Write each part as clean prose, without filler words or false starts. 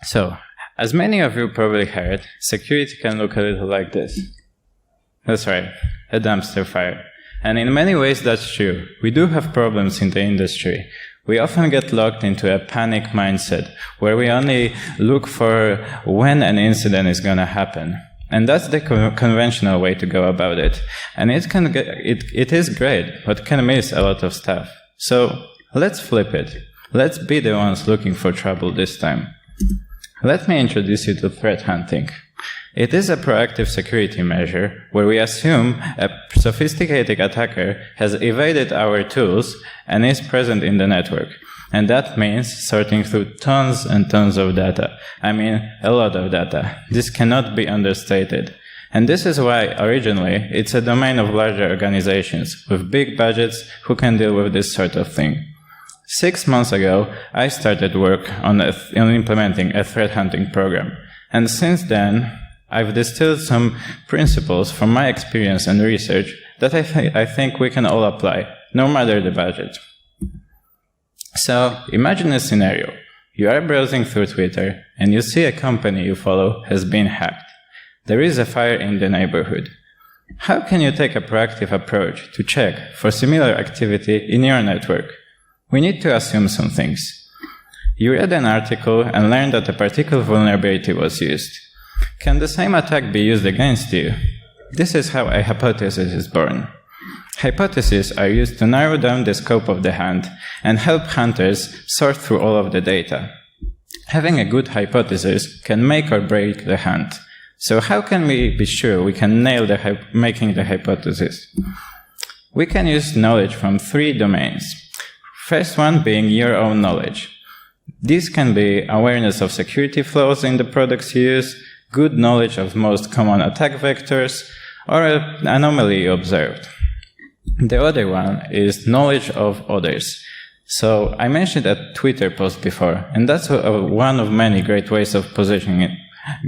So, as many of you probably heard, security can look a little like this. That's right, a dumpster fire. And in many ways that's true. We do have problems in the industry. We often get locked into a panic mindset where we only look for when an incident is going to happen. And that's the conventional way to go about it. And it is great, but can miss a lot of stuff. So let's flip it. Let's be the ones looking for trouble this time. Let me introduce you to threat hunting. It is a proactive security measure where we assume a sophisticated attacker has evaded our tools and is present in the network. And that means sorting through tons and tons of data. I mean, a lot of data. This cannot be understated. And this is why, originally, it's a domain of larger organizations with big budgets who can deal with this sort of thing. 6 months ago, I started work on implementing a threat hunting program. And since then, I've distilled some principles from my experience and research that I think we can all apply, no matter the budget. So, imagine a scenario. You are browsing through Twitter, and you see a company you follow has been hacked. There is a fire in the neighborhood. How can you take a proactive approach to check for similar activity in your network? We need to assume some things. You read an article and learned that a particular vulnerability was used. Can the same attack be used against you? This is how a hypothesis is born. Hypotheses are used to narrow down the scope of the hunt and help hunters sort through all of the data. Having a good hypothesis can make or break the hunt. So how can we be sure we can nail making the hypothesis? We can use knowledge from 3 domains. First one being your own knowledge. This can be awareness of security flaws in the products you use, good knowledge of most common attack vectors, or an anomaly you observed. The other one is knowledge of others. So I mentioned a Twitter post before, and that's one of many great ways of positioning it,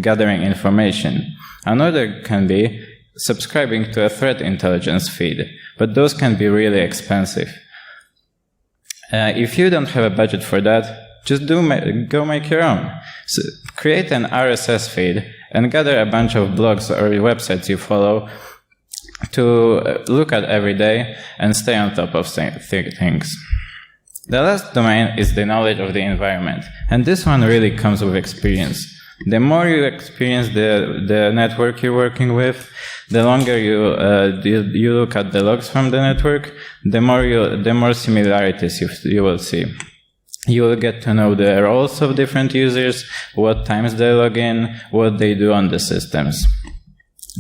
gathering information. Another can be subscribing to a threat intelligence feed, but those can be really expensive. If you don't have a budget for that, just go make your own. So create an RSS feed and gather a bunch of blogs or websites you follow to look at every day and stay on top of things. The last domain is the knowledge of the environment, and this one really comes with experience. The more you experience the network you're working with, the longer you look at the logs from the network, the more similarities you will see. You will get to know the roles of different users, what times they log in, what they do on the systems.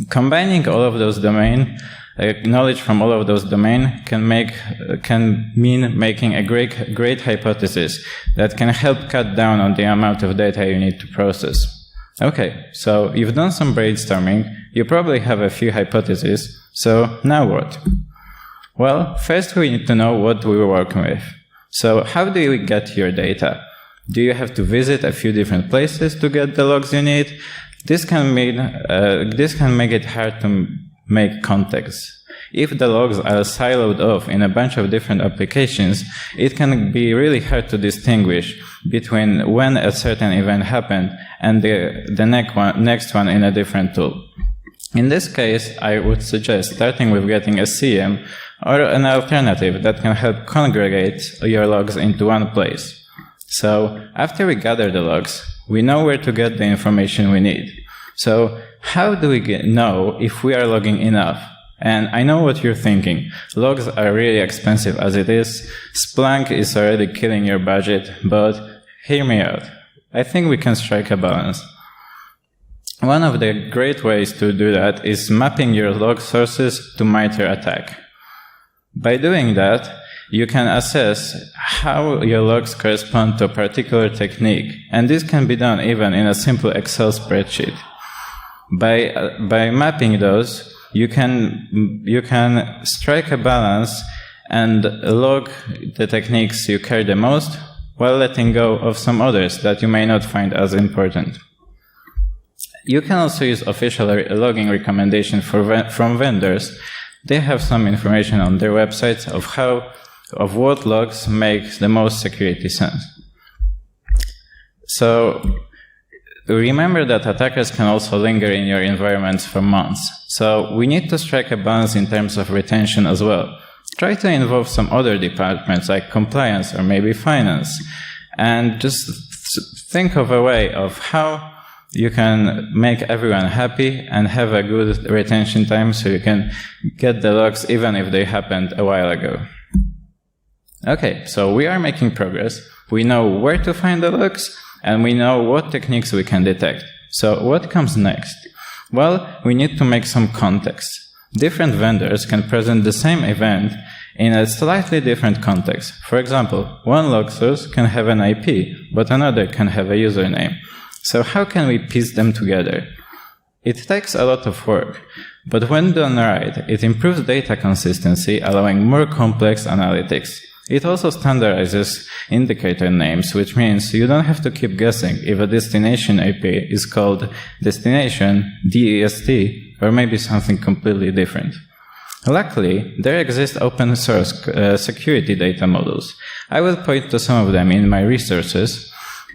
Combining all of those knowledge from all of those domains can mean making a great hypothesis that can help cut down on the amount of data you need to process. Okay, so you've done some brainstorming, you probably have a few hypotheses, so now what? Well, first we need to know what we were working with. So how do you get your data? Do you have to visit a few different places to get the logs you need? This can make it hard to make context. If the logs are siloed off in a bunch of different applications, it can be really hard to distinguish between when a certain event happened and the next one in a different tool. In this case, I would suggest starting with getting a CM or an alternative that can help congregate your logs into one place. So after we gather the logs, we know where to get the information we need. So how do we know if we are logging enough? And I know what you're thinking. Logs are really expensive as it is. Splunk is already killing your budget, but hear me out. I think we can strike a balance. One of the great ways to do that is mapping your log sources to MITRE ATT&CK. By doing that, you can assess how your logs correspond to a particular technique, and this can be done even in a simple Excel spreadsheet. By mapping those, you can strike a balance and log the techniques you care the most while letting go of some others that you may not find as important. You can also use official logging recommendations from vendors. They have some information on their websites of what logs make the most security sense. So remember that attackers can also linger in your environments for months. So we need to strike a balance in terms of retention as well. Try to involve some other departments like compliance or maybe finance, and just think of a way of how you can make everyone happy and have a good retention time so you can get the logs even if they happened a while ago. Okay, so we are making progress. We know where to find the logs, and we know what techniques we can detect. So what comes next? Well, we need to make some context. Different vendors can present the same event in a slightly different context. For example, one log source can have an IP, but another can have a username. So how can we piece them together? It takes a lot of work, but when done right, it improves data consistency, allowing more complex analytics. It also standardizes indicator names, which means you don't have to keep guessing if a destination IP is called destination, DEST, or maybe something completely different. Luckily, there exist open source security data models. I will point to some of them in my resources,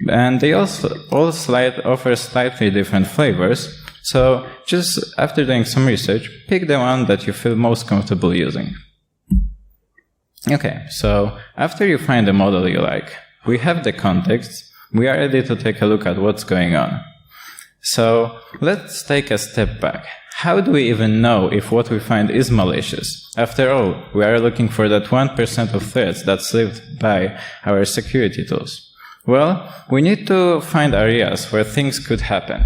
and they also all offer slightly different flavors. So just after doing some research, pick the one that you feel most comfortable using. Okay, so after you find a model you like, we have the context, we are ready to take a look at what's going on. So let's take a step back. How do we even know if what we find is malicious? After all, we are looking for that 1% of threats that slipped by our security tools. Well, we need to find areas where things could happen.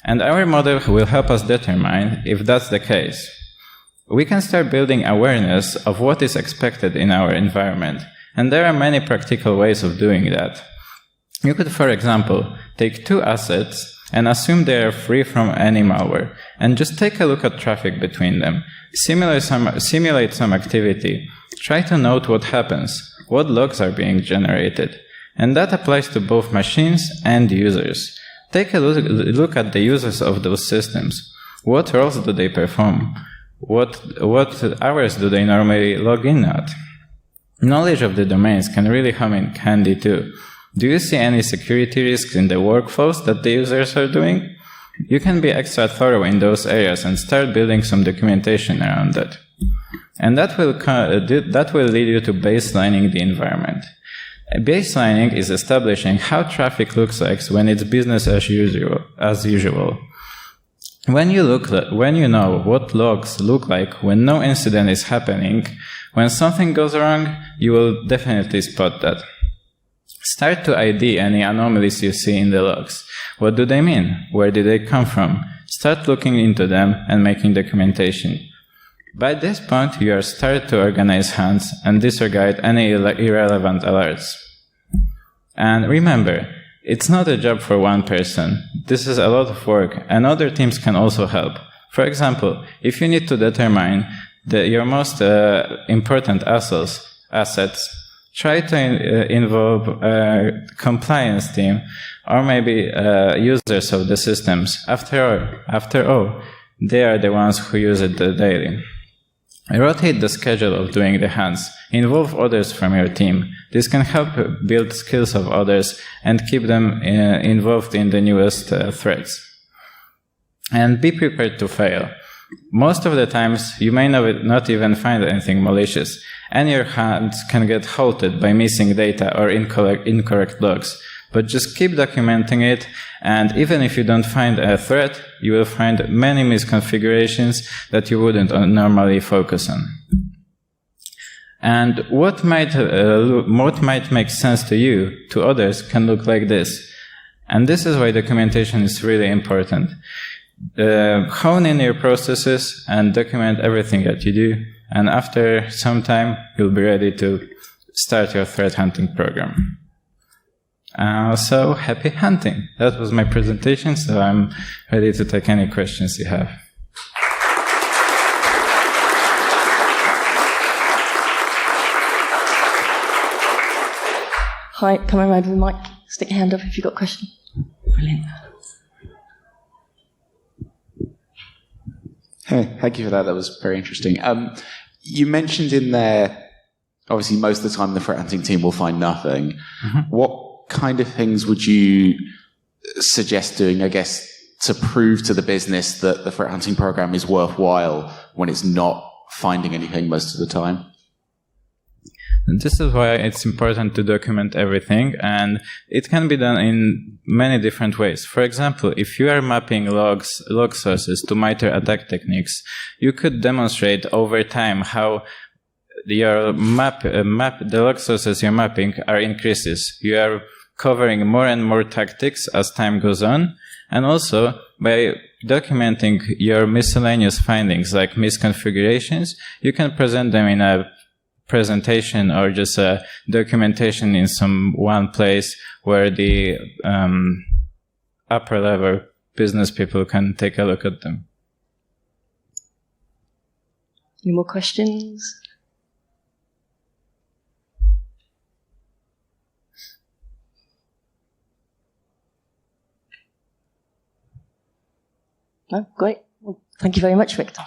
And our model will help us determine if that's the case. We can start building awareness of what is expected in our environment, and there are many practical ways of doing that. You could, for example, take two assets and assume they are free from any malware, and just take a look at traffic between them. Simulate some activity. Try to note what happens, what logs are being generated, and that applies to both machines and users. Take a look at the users of those systems. What roles do they perform? What hours do they normally log in at? Knowledge of the domains can really come in handy too. Do you see any security risks in the workflows that the users are doing? You can be extra thorough in those areas and start building some documentation around that. And that will lead you to baselining the environment. Baselining is establishing how traffic looks like when it's business as usual. When you know what logs look like when no incident is happening, when something goes wrong, you will definitely spot that. Start to ID any anomalies you see in the logs. What do they mean? Where did they come from? Start looking into them and making documentation. By this point, you are starting to organize hands and disregard any irrelevant alerts. And remember, it's not a job for one person. This is a lot of work, and other teams can also help. For example, if you need to determine your most important assets, try to involve a compliance team or maybe users of the systems. After all, they are the ones who use it daily. Rotate the schedule of doing the hands. Involve others from your team. This can help build skills of others and keep them involved in the newest threats. And be prepared to fail. Most of the times, you may not even find anything malicious, and your hands can get halted by missing data or incorrect logs. But just keep documenting it, and even if you don't find a threat, you will find many misconfigurations that you wouldn't normally focus on. And what might make sense to you, to others, can look like this. And this is why documentation is really important. Hone in your processes and document everything that you do, and after some time, you'll be ready to start your threat hunting program. So happy hunting. That was my presentation, so I'm ready to take any questions you have. Hi, come around with the mic. Stick your hand up if you've got a question. Brilliant. Hey, thank you for that. That was very interesting. You mentioned in there, obviously most of the time the threat hunting team will find nothing. Mm-hmm. What kind of things would you suggest doing, I guess, to prove to the business that the threat hunting program is worthwhile when it's not finding anything most of the time? And this is why it's important to document everything, and it can be done in many different ways. For example, if you are mapping log sources to MITRE attack techniques, you could demonstrate over time how your the log sources you're mapping are increases. You are covering more and more tactics as time goes on, and also by documenting your miscellaneous findings like misconfigurations, you can present them in a presentation or just a documentation in some one place where the upper level business people can take a look at them. Any more questions? No? Great. Well, thank you very much, Wiktor.